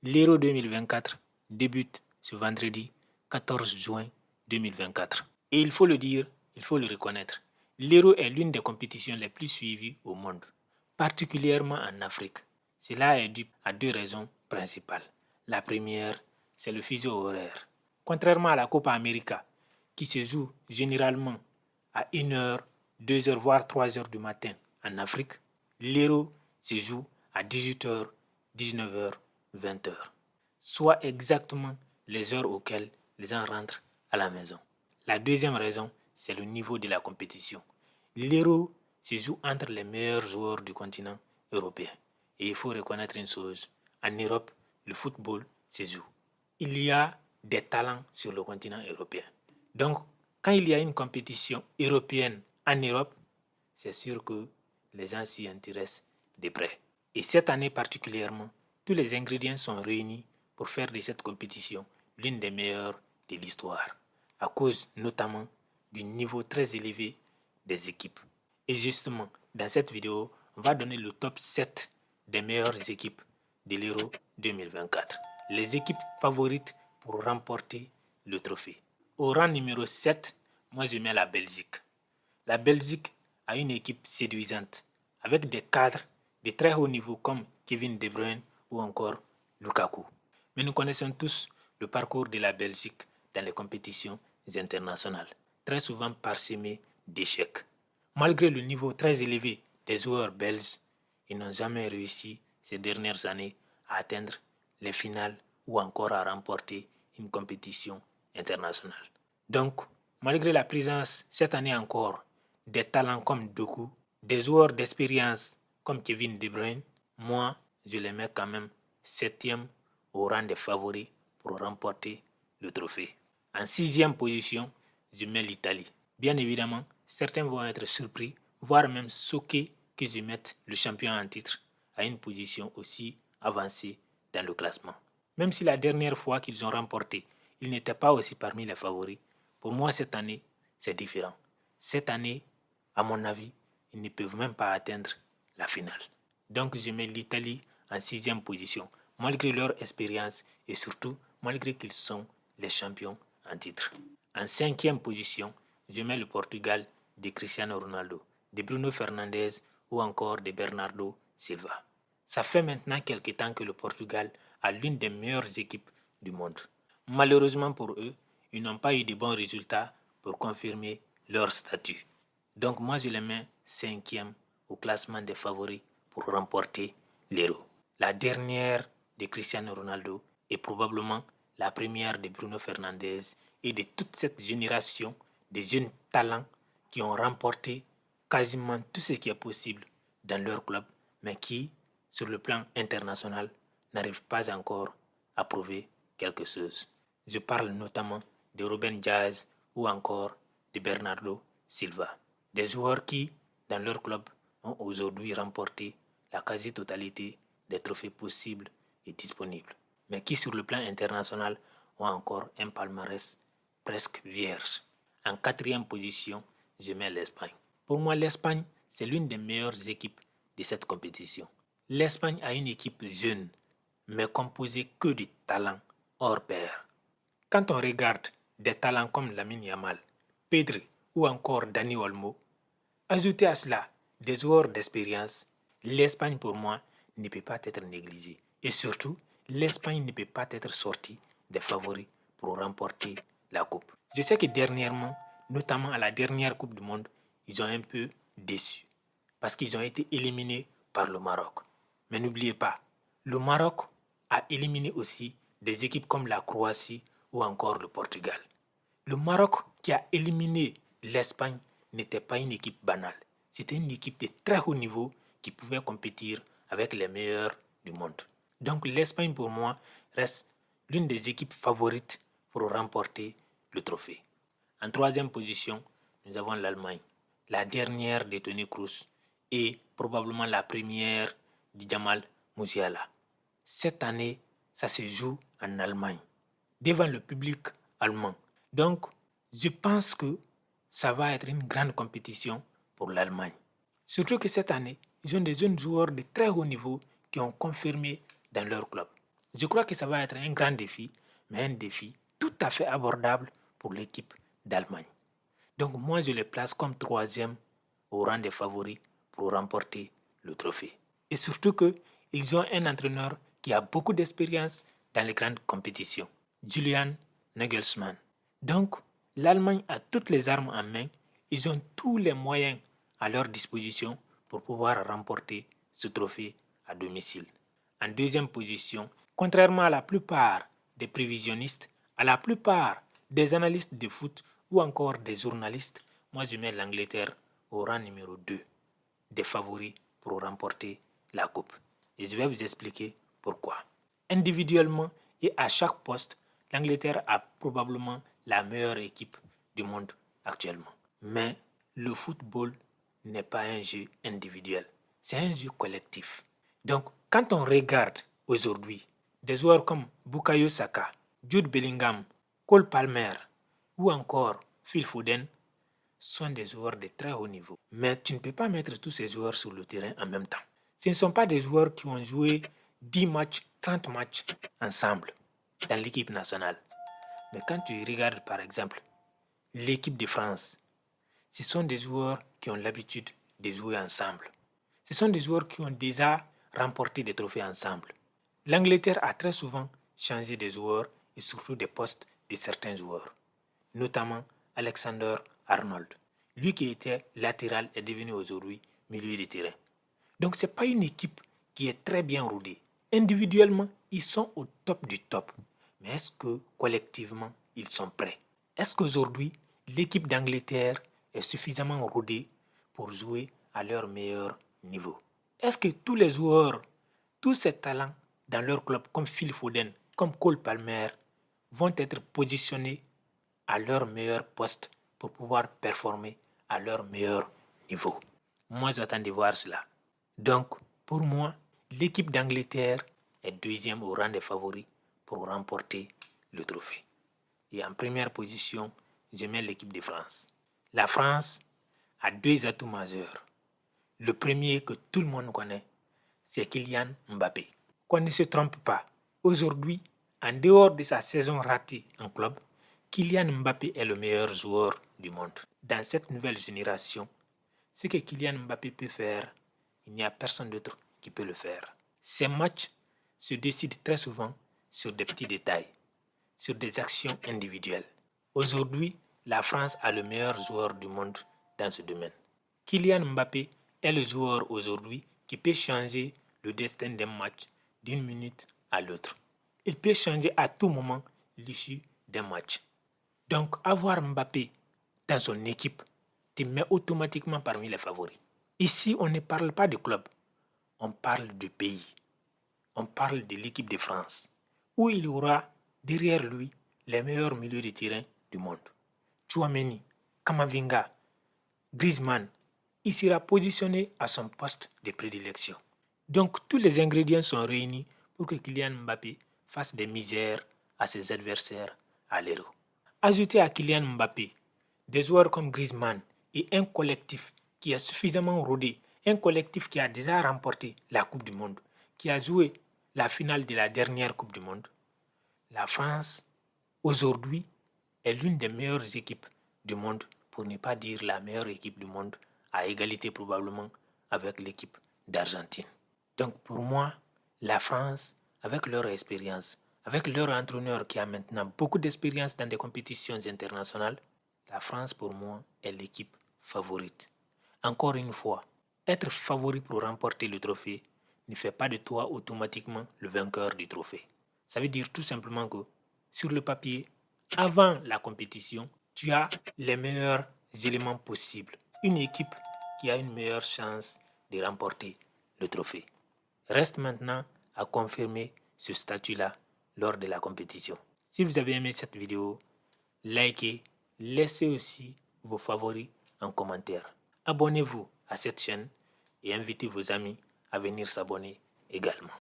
L'Euro 2024 débute ce vendredi 14 juin 2024. Et il faut le dire, il faut le reconnaître, l'Euro est l'une des compétitions les plus suivies au monde, particulièrement en Afrique. Cela est dû à deux raisons principales. La première, c'est le fuseau horaire. Contrairement à la Copa América, qui se joue généralement à 1h, 2h, voire 3h du matin en Afrique, l'Euro se joue à 18h, 19h, 20h, soit exactement les heures auxquelles les gens rentrent à la maison. La deuxième raison, c'est le niveau de la compétition. L'Euro se joue entre les meilleurs joueurs du continent européen. Et il faut reconnaître une chose, en Europe, le football se joue. Il y a des talents sur le continent européen. Donc, quand il y a une compétition européenne en Europe, c'est sûr que les gens s'y intéressent de près. Et cette année particulièrement, tous les ingrédients sont réunis pour faire de cette compétition l'une des meilleures de l'histoire, à cause notamment du niveau très élevé des équipes. Et justement, dans cette vidéo, on va donner le top 7 des meilleures équipes de l'Euro 2024. Les équipes favorites pour remporter le trophée. Au rang numéro 7, moi je mets la Belgique. La Belgique a une équipe séduisante, avec des cadres de très haut niveau comme Kevin De Bruyne ou encore Lukaku. Mais nous connaissons tous le parcours de la Belgique dans les compétitions internationales, très souvent parsemé d'échecs. Malgré le niveau très élevé des joueurs belges, ils n'ont jamais réussi ces dernières années à atteindre les finales ou encore à remporter une compétition internationale. Donc, malgré la présence cette année encore des talents comme Doku, des joueurs d'expérience comme Kevin De Bruyne, moi, je les mets quand même 7e au rang des favoris pour remporter le trophée. En 6e position, je mets l'Italie. Bien évidemment, certains vont être surpris, voire même choqués que je mette le champion en titre à une position aussi avancée dans le classement. Même si la dernière fois qu'ils ont remporté, ils n'étaient pas aussi parmi les favoris, pour moi cette année, c'est différent. Cette année, à mon avis, ils ne peuvent même pas atteindre la finale. Donc je mets l'Italie en 6e position, malgré leur expérience et surtout malgré qu'ils sont les champions en titre. En 5e position, je mets le Portugal de Cristiano Ronaldo, de Bruno Fernandes ou encore de Bernardo Silva. Ça fait maintenant quelque temps que le Portugal a l'une des meilleures équipes du monde. Malheureusement pour eux, ils n'ont pas eu de bons résultats pour confirmer leur statut. Donc moi je les mets 5e au classement des favoris pour remporter l'Euro. La dernière de Cristiano Ronaldo est probablement la première de Bruno Fernandes et de toute cette génération de jeunes talents qui ont remporté quasiment tout ce qui est possible dans leur club, mais qui, sur le plan international, n'arrivent pas encore à prouver quelque chose. Je parle notamment de Ruben Dias ou encore de Bernardo Silva. Des joueurs qui, dans leur club, ont aujourd'hui remporté la quasi-totalité des trophées possibles et disponibles, mais qui, sur le plan international, ont encore un palmarès presque vierge. En 4e position, je mets l'Espagne. Pour moi, l'Espagne, c'est l'une des meilleures équipes de cette compétition. L'Espagne a une équipe jeune, mais composée que de talents hors pair. Quand on regarde des talents comme Lamine Yamal, Pedri ou encore Dani Olmo, ajoutez à cela des joueurs d'expérience, l'Espagne pour moi ne peut pas être négligée. Et surtout, l'Espagne ne peut pas être sortie des favoris pour remporter la coupe. Je sais que dernièrement, notamment à la dernière Coupe du Monde, ils ont un peu déçu parce qu'ils ont été éliminés par le Maroc. Mais n'oubliez pas, le Maroc a éliminé aussi des équipes comme la Croatie ou encore le Portugal. Le Maroc qui a éliminé l'Espagne n'était pas une équipe banale. C'était une équipe de très haut niveau qui pouvait compétir avec les meilleurs du monde. Donc l'Espagne pour moi reste l'une des équipes favorites pour remporter le trophée. En 3e position, nous avons l'Allemagne, la dernière de Toni Kroos et probablement la première de Jamal Musiala. Cette année, ça se joue en Allemagne, devant le public allemand. Donc, je pense que ça va être une grande compétition pour l'Allemagne. Surtout que cette année, ils ont des jeunes joueurs de très haut niveau qui ont confirmé dans leur club. Je crois que ça va être un grand défi, mais un défi tout à fait abordable pour l'équipe d'Allemagne. Donc moi, je les place comme troisième au rang des favoris pour remporter le trophée. Et surtout qu'ils ont un entraîneur qui a beaucoup d'expérience dans les grandes compétitions, Julian Nagelsmann. Donc, l'Allemagne a toutes les armes en main, ils ont tous les moyens à leur disposition pour pouvoir remporter ce trophée à domicile. En deuxième position, contrairement à la plupart des prévisionnistes, à la plupart des analystes de foot ou encore des journalistes, moi je mets l'Angleterre au rang numéro 2 des favoris pour remporter la coupe. Et je vais vous expliquer pourquoi. Individuellement et à chaque poste, l'Angleterre a probablement la meilleure équipe du monde actuellement. Mais le football n'est pas un jeu individuel, c'est un jeu collectif. Donc, quand on regarde aujourd'hui des joueurs comme Bukayo Saka, Jude Bellingham, Cole Palmer ou encore Phil Foden, sont des joueurs de très haut niveau. Mais tu ne peux pas mettre tous ces joueurs sur le terrain en même temps. Ce ne sont pas des joueurs qui ont joué 10 matchs, 30 matchs ensemble dans l'équipe nationale. Mais quand tu regardes par exemple l'équipe de France, ce sont des joueurs qui ont l'habitude de jouer ensemble. Ce sont des joueurs qui ont déjà remporté des trophées ensemble. L'Angleterre a très souvent changé des joueurs et surtout des postes de certains joueurs, notamment Alexander-Arnold. Lui qui était latéral est devenu aujourd'hui milieu de terrain. Donc ce n'est pas une équipe qui est très bien rodée. Individuellement, ils sont au top du top. Mais est-ce que collectivement, ils sont prêts? Est-ce qu'aujourd'hui, l'équipe d'Angleterre est suffisamment rodée pour jouer à leur meilleur niveau? Est-ce que tous les joueurs, tous ces talents dans leur club, comme Phil Foden, comme Cole Palmer, vont être positionnés à leur meilleur poste pour pouvoir performer à leur meilleur niveau? Moi, j'attends de voir cela. Donc, pour moi, l'équipe d'Angleterre est deuxième au rang des favoris pour remporter le trophée. Et en première position, je mets l'équipe de France. La France a deux atouts majeurs. Le premier que tout le monde connaît, c'est Kylian Mbappé. Qu'on ne se trompe pas. Aujourd'hui, en dehors de sa saison ratée en club, Kylian Mbappé est le meilleur joueur du monde. Dans cette nouvelle génération, ce que Kylian Mbappé peut faire, il n'y a personne d'autre qui peut le faire. Ces matchs se décident très souvent sur des petits détails, sur des actions individuelles. Aujourd'hui, la France a le meilleur joueur du monde dans ce domaine. Kylian Mbappé est le joueur aujourd'hui qui peut changer le destin d'un match d'une minute à l'autre. Il peut changer à tout moment l'issue d'un match. Donc, avoir Mbappé dans son équipe te met automatiquement parmi les favoris. Ici, on ne parle pas de club, on parle de pays. On parle de l'équipe de France, où il y aura derrière lui les meilleurs milieux de terrain du monde. Tchouaméni, Kamavinga, Griezmann, il sera positionné à son poste de prédilection. Donc tous les ingrédients sont réunis pour que Kylian Mbappé fasse des misères à ses adversaires à l'Euro. Ajoutez à Kylian Mbappé des joueurs comme Griezmann et un collectif qui est suffisamment rodé, un collectif qui a déjà remporté la Coupe du Monde, qui a joué la finale de la dernière Coupe du Monde. La France, aujourd'hui, est l'une des meilleures équipes du monde, pour ne pas dire la meilleure équipe du monde, à égalité probablement avec l'équipe d'Argentine. Donc pour moi, la France, avec leur expérience, avec leur entraîneur qui a maintenant beaucoup d'expérience dans des compétitions internationales, la France pour moi est l'équipe favorite. Encore une fois, être favori pour remporter le trophée ne fait pas de toi automatiquement le vainqueur du trophée. Ça veut dire tout simplement que sur le papier, avant la compétition, tu as les meilleurs éléments possibles. Une équipe qui a une meilleure chance de remporter le trophée. Reste maintenant à confirmer ce statut-là lors de la compétition. Si vous avez aimé cette vidéo, likez, laissez aussi vos favoris en commentaire. Abonnez-vous à cette chaîne et invitez vos amis à venir s'abonner également.